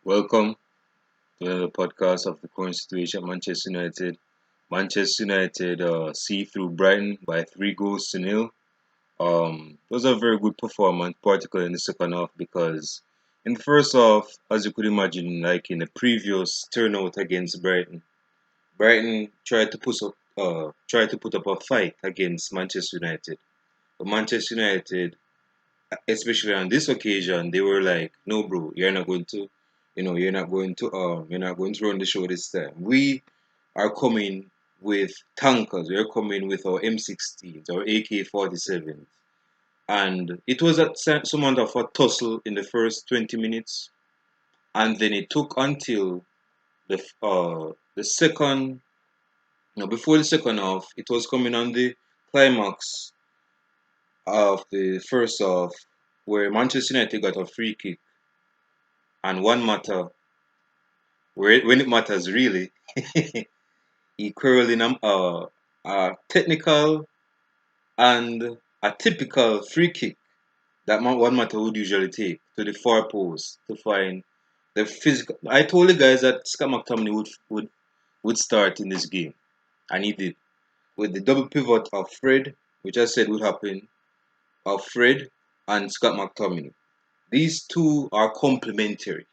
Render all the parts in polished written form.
Welcome to another podcast of the current situation at Manchester United. Manchester United see through Brighton by 3 goals to nil. It was a very good performance, particularly in the second half, because in the first half, as you could imagine, like in the previous turnout against Brighton, Brighton tried to put up a fight against Manchester United. But Manchester United, especially on this occasion, they were like, "No, bro, you're not going to run the show this time. We are coming with tankers. We're coming with our M16s, our AK-47s." And it was somewhat of a tussle in the first 20 minutes, and then it took until the second, no, before the second half, it was coming on the climax of the first half, where Manchester United got a free kick and one matter when it matters really, he curled in a technical and a typical free kick that one matter would usually take to the far post to find the physical. I told the guys that Scott McTominay would start in this game, and he did with the double pivot of Fred, which I said would happen, of Fred and Scott McTominay. These two are complementary.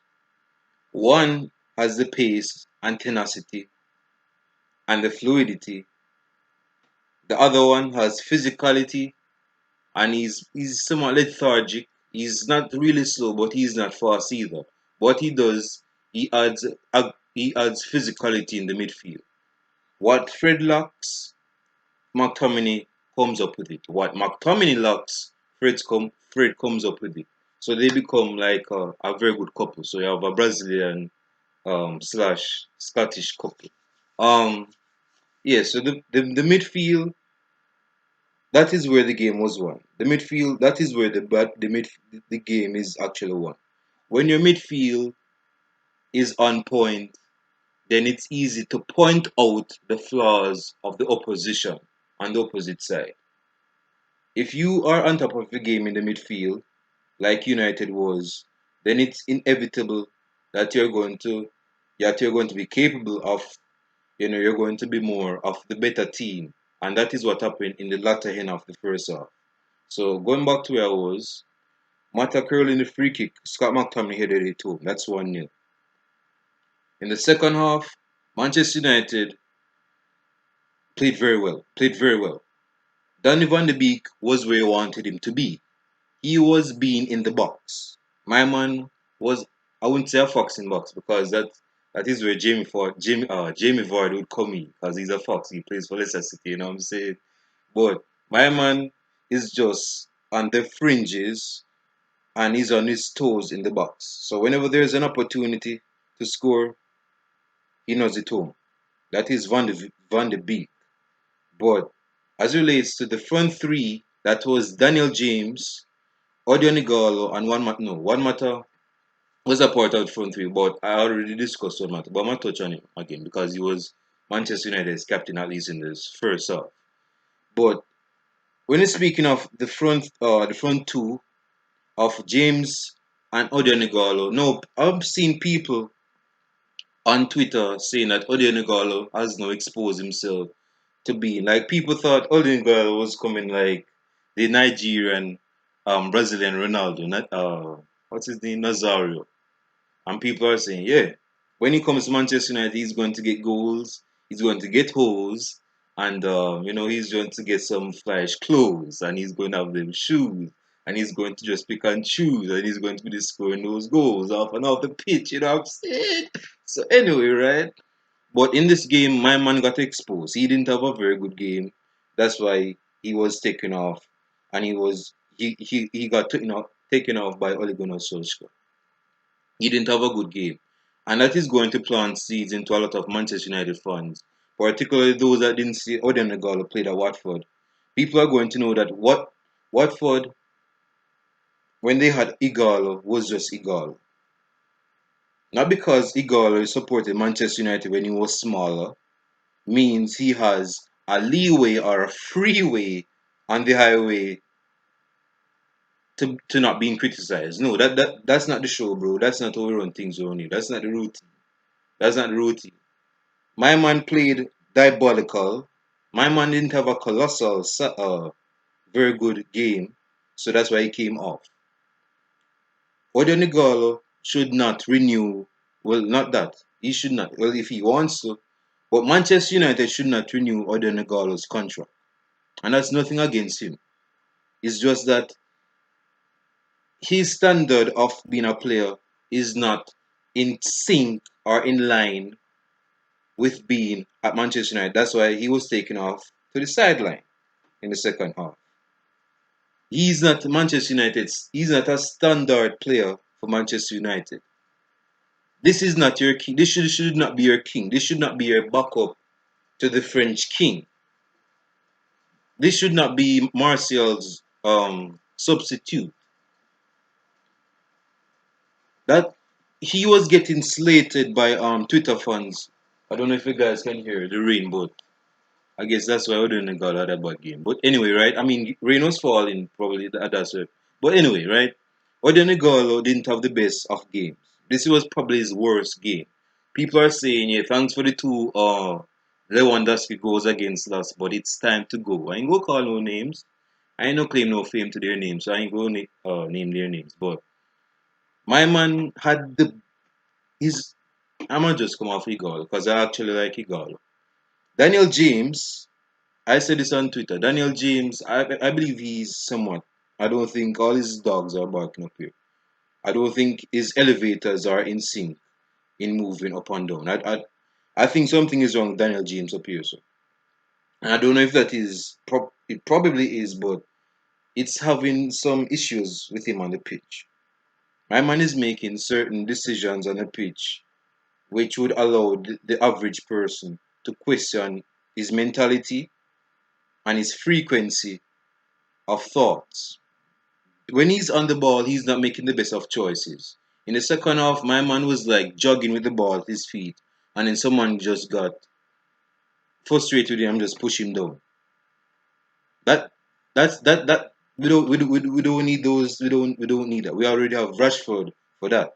One has the pace and tenacity and the fluidity. The other one has physicality and he's somewhat lethargic. He's not really slow, but he's not fast either. What he does, he adds physicality in the midfield. What Fred lacks, McTominay comes up with it. What McTominay lacks, Fred comes up with it. So they become like a very good couple. So you have a Brazilian slash Scottish couple. Um, yeah. So the midfield, that is where the game was won. The midfield, that is where the game is actually won. When your midfield is on point, then it's easy to point out the flaws of the opposition on the opposite side. If you are on top of the game in the midfield, like United was, then it's inevitable that you're going to be capable of, you're going to be more of the better team, and that is what happened in the latter end of the first half. So going back to where I was, Mata curl in the free kick, Scott McTominay headed it home. That's 1-0. In the second half, Manchester United played very well. Played very well. Donny van de Beek was where you wanted him to be. He was being in the box. My man was, I wouldn't say a fox in box, because that is where Jamie Vardy would come in, because he's a fox. He plays for Leicester City, you know what I'm saying? But my man is just on the fringes and he's on his toes in the box. So whenever there's an opportunity to score, he knows it home. That is Van de Beek. But as relates to the front three, that was Daniel James, Odion and One Mata was a part of the front three, but I already discussed One Mata. But I'm going to touch on him again because he was Manchester United's captain, at least in this first half. But when you're speaking of the front two of James and Odion, no, I've seen people on Twitter saying that Odion has now exposed himself to being like, people thought Odion was coming like the Nigerian Brazilian Ronaldo, not what's his name, Nazario. And people are saying, yeah, when he comes to Manchester United, he's going to get goals, he's going to get holes, and he's going to get some flash clothes, and he's going to have them shoes, and he's going to just pick and choose, and he's going to be scoring those goals off and off the pitch. You know what I'm saying? So anyway, right? But in this game, my man got exposed. He didn't have a very good game. That's why he was taken off, and he got taken off by Ole Gunnar Solskjaer. He didn't have a good game. And that is going to plant seeds into a lot of Manchester United fans, particularly those that didn't see Odion Igalo played at Watford. People are going to know that what Watford, when they had Igalo, was just Igalo. Not because Igalo supported Manchester United when he was smaller, means he has a leeway or a freeway on the highway to not being criticized. No, that's not the show, bro. That's not how we run things around here. That's not the routine. That's not the routine. My man played diabolical. My man didn't have a colossal, very good game, so that's why he came off. Odenigalo should not renew. Well, not that he should not. Well, if he wants to, but Manchester United should not renew Odenigalo's contract, and that's nothing against him. It's just that his standard of being a player is not in sync or in line with being at Manchester United. That's why he was taken off to the sideline in the second half. He's not Manchester United's. He's not a standard player for Manchester United. This is not your king. This should not be your king. This should not be your backup to the French king. This should not be Martial's substitute. That he was getting slated by Twitter fans. I don't know if you guys can hear the rain, but I guess that's why Odin got out of bad game. But anyway, right? I mean, rain was falling probably that's it. But anyway, right? Odenigalo didn't have the best of games. This was probably his worst game. People are saying, yeah, thanks for the two Lewandowski goals against us, but it's time to go. I ain't go call no names. I ain't no claim no fame to their names, so I ain't go name their names. But my man had his. I'm gonna just come off Igalo because I actually like Igalo. Daniel James, I said this on Twitter. Daniel James, I believe he's somewhat. I don't think all his dogs are barking up here. I don't think his elevators are in sync in moving up and down. I think something is wrong with Daniel James up here, so. And I don't know if that is, it probably is, but it's having some issues with him on the pitch. My man is making certain decisions on the pitch which would allow the average person to question his mentality and his frequency of thoughts. When he's on the ball, he's not making the best of choices. In the second half, my man was like jogging with the ball at his feet, and then someone just got frustrated with him and just push him down. That that we don't need those we don't need that. We already have Rashford for that.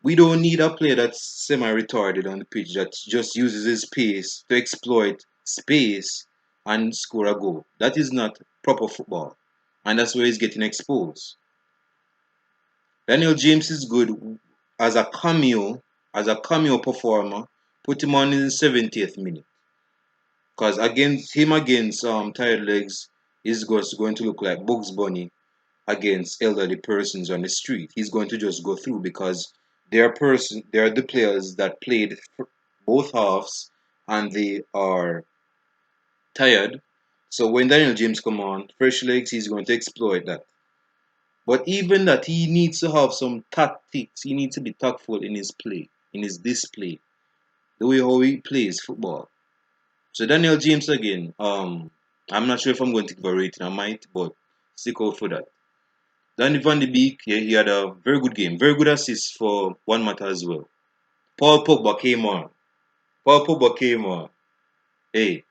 We don't need a player that's semi-retarded on the pitch that just uses his pace to exploit space and score a goal. That is not proper football, and that's where he's getting exposed. Daniel James is good as a cameo performer. Put him on in the 70th minute. Because against tired legs is just going to look like Bugs Bunny against elderly persons on the street. He's going to just go through because they are the players that played both halves and they are tired. So when Daniel James come on, fresh legs, he's going to exploit that. But even that, he needs to have some tactics. He needs to be tactful in his play, in his display, the way how he plays football. So Daniel James again. I'm not sure if I'm going to give a rating. I might, but stick out for that. Danny Van de Beek, yeah, he had a very good game, very good assist for one matter as well. Paul Pogba came on. Paul Pogba came on. Hey,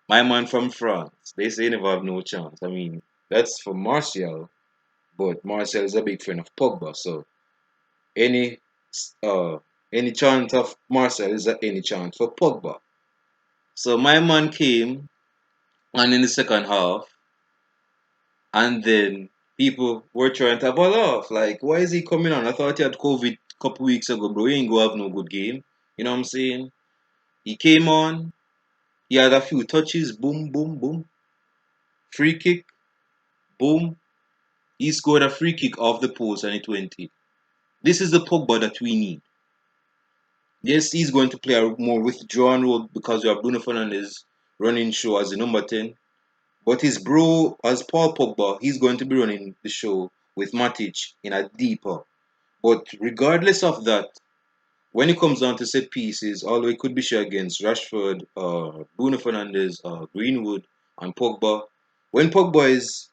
my man from France. They say never have no chance. I mean, that's for Martial, but Martial is a big friend of Pogba, so any uh any chance of Martial is any chance for Pogba. So my man came and in the second half, and then people were trying to have a laugh. Like, why is he coming on? I thought he had COVID a couple weeks ago, bro. He ain't go have no good game. You know what I'm saying? He came on, he had a few touches, boom, boom, boom. Free kick, boom. He scored a free kick off the post and it went in. This is the Pogba that we need. Yes, he's going to play a more withdrawn role because we have Bruno Fernandes running show as the number 10. But his bro, as Paul Pogba, he's going to be running the show with Matic in a deeper. But regardless of that, when it comes down to set pieces, although it could be shared against Rashford, Bruno Fernandes, Greenwood, and Pogba, when Pogba is,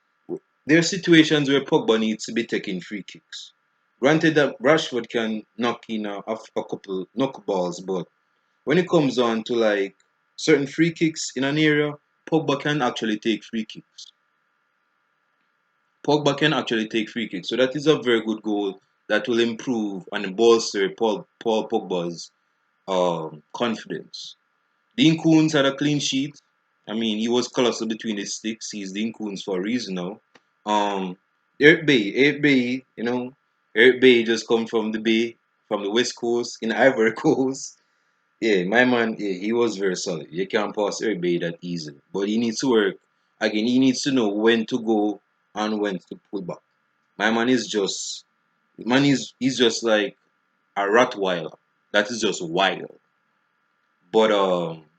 there are situations where Pogba needs to be taking free kicks. Granted that Rashford can knock in a couple knuckleballs, but when it comes on to like certain free kicks in an area, Pogba can actually take free kicks. Pogba can actually take free kicks. So that is a very good goal that will improve and bolster Paul Pogba's confidence. Dean Koons had a clean sheet. I mean, he was colossal between his sticks. He's Dean Koons for a reason now. Um, Eric Bay, Eric Bay just come from the Bay, from the West Coast in Ivory Coast. Yeah, my man, yeah, he was very solid. You can't pass Eric Bay that easily. But he needs to work. Again, he needs to know when to go and when to pull back. My man is just, man is he's just like a Rottweiler. That is just wild. But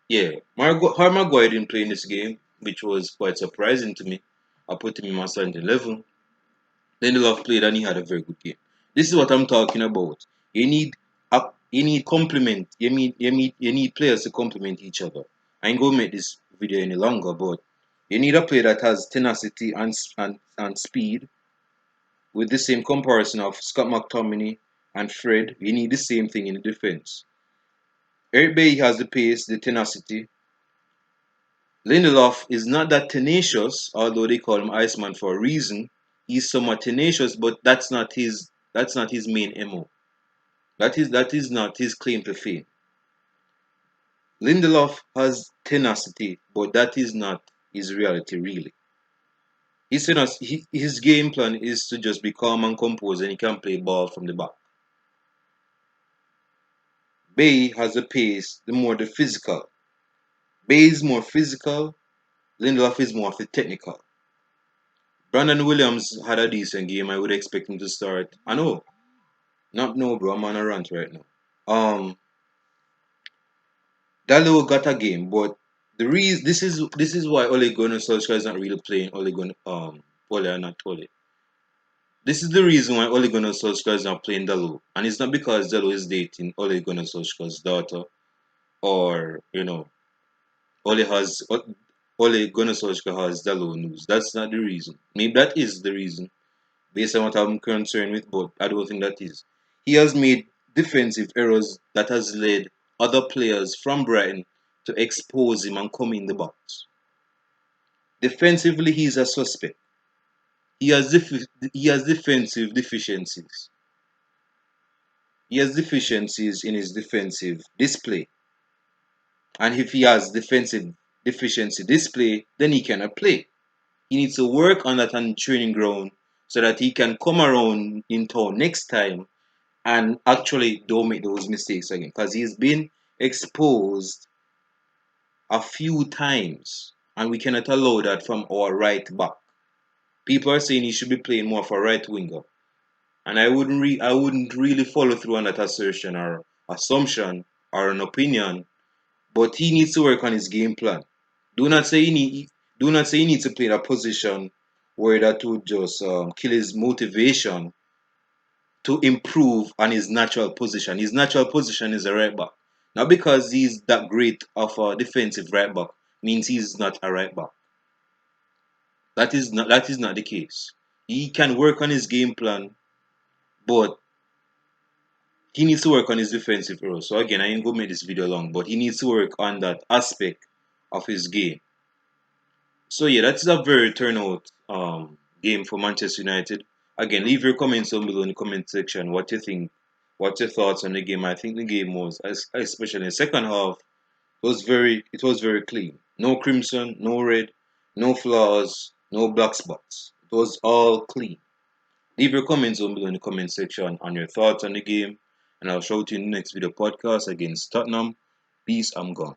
yeah, Harry Maguire didn't play in this game, which was quite surprising to me. I put him in my starting 11. Lindelof played and he had a very good game. This is what I'm talking about. You need complement. You need players to complement each other. I ain't gonna make this video any longer, but you need a player that has tenacity and speed with the same comparison of Scott McTominay and Fred. You need the same thing in the defense. Eric Bailly has the pace, the tenacity. Lindelof is not that tenacious, although they call him Iceman for a reason. He's somewhat tenacious, but that's not his main MO. That is not his claim to fame. Lindelof has tenacity, but that is not his reality really. His game plan is to just be calm and composed and he can play ball from the back. Bay has the pace, the physical. Bay is more physical, Lindelof is more of the technical. Brandon Williams had a decent game. I would expect him to start. I know. Not no, bro. I'm on a rant right now. Dalot got a game, but the reason this is why Ole Gunnar Solskjaer is not really playing Ole and not Ole. This is the reason why Ole Gunnar Solskjaer is not playing Dalot, and it's not because Dalot is dating Ole Gunnar Solskjaer's daughter, or Ole has Ole Gunnar Solskjaer has Dalot news. That's not the reason. Maybe that is the reason, based on what I'm concerned with, but I don't think that is. He has made defensive errors that has led other players from Brighton to expose him and come in the box. Defensively, he's a suspect. He has defensive deficiencies. He has deficiencies in his defensive display. And if he has defensive deficiency display, then he cannot play. He needs to work on that on the training ground so that he can come around in town next time and actually don't make those mistakes again because he's been exposed a few times and we cannot allow that from our right back. People are saying he should be playing more for right winger, and I wouldn't really follow through on that assertion or assumption or an opinion, but he needs to work on his game plan. Do not say he needs to play in a position where that would just kill his motivation to improve on his natural position. His natural position is a right back. Not because he's that great of a defensive right back means he's not a right back. That is not the case. He can work on his game plan, but he needs to work on his defensive role. So again, I ain't gonna make this video long, but he needs to work on that aspect of his game. So yeah, that's a very turnout game for Manchester United. Again, leave your comments down below in the comment section. What you think? What's your thoughts on the game? I think the game was, especially in the second half, it was very clean. No crimson, no red, no flaws, no black spots. It was all clean. Leave your comments down below in the comment section on your thoughts on the game, and I'll show you in the next video podcast against Tottenham. Peace. I'm gone.